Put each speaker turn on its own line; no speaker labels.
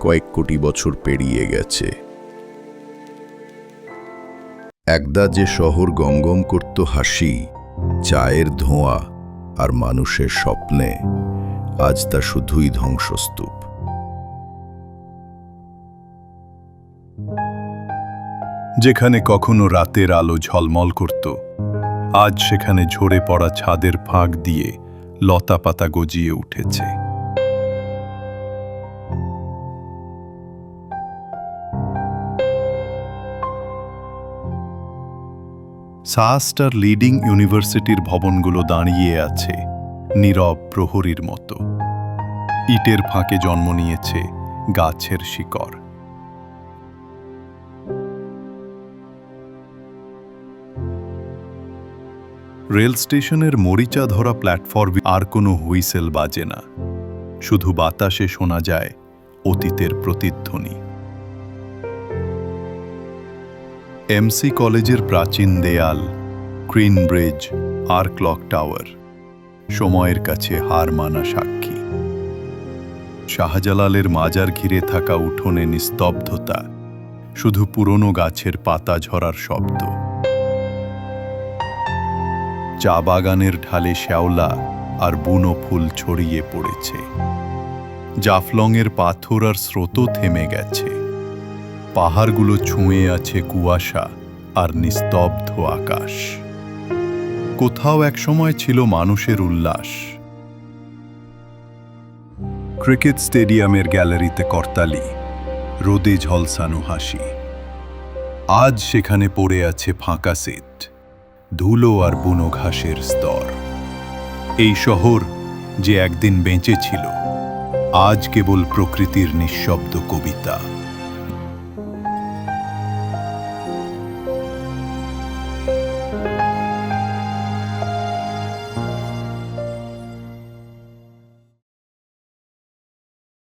কয়েক কোটি বছর পেরিয়ে গেছে। একদা যে শহর গমগম করত হাসি, চায়ের ধোঁয়া আর মানুষের স্বপ্নে, আজ তা শুধুই ধ্বংসস্তূপ।
যেখানে কখনো রাতের আলো ঝলমল করত, আজ সেখানে ঝরে পড়া ছাদের ফাঁক দিয়ে লতাপাতা গজিয়ে উঠেছে। সাহাস্টার লিডিং ইউনিভার্সিটির ভবনগুলো দাঁড়িয়ে আছে নীরব প্রহরীর মতো। ইটের ফাঁকে জন্ম নিয়েছে গাছের শিকড়। রেল স্টেশনের মরিচা ধরা প্ল্যাটফর্মে আর কোনো হুইসেল বাজে না, শুধু বাতাসে শোনা যায় অতীতের প্রতিধ্বনি। এমসি কলেজের প্রাচীন দেয়াল, গ্রিন ব্রিজ আর ক্লক টাওয়ার সময়ের কাছে হার মানা সাক্ষী। শাহজালালের মাজার ঘিরে থাকা উঠোনে নিস্তব্ধতা, শুধু পুরনো গাছের পাতা ঝরার শব্দ। চা বাগানের ঢালে শ্যাওলা আর বুনো ফুল ছড়িয়ে পড়েছে। জাফলংয়ের পাথর আর স্রোতও থেমে গেছে। পাহাড়গুলো ছুঁয়ে আছে কুয়াশা আর নিস্তব্ধ আকাশ। কোথাও একসময় ছিল মানুষের উল্লাস। ক্রিকেট স্টেডিয়ামের গ্যালারিতে করতালি, রোদে ঝলসানো হাসি। আজ সেখানে পড়ে আছে ফাঁকা সিট, ধুলো আর বুনো ঘাসের স্তর। এই শহর যে একদিন বেঁচে ছিল, আজ কেবল প্রকৃতির নিঃশব্দ কবিতা।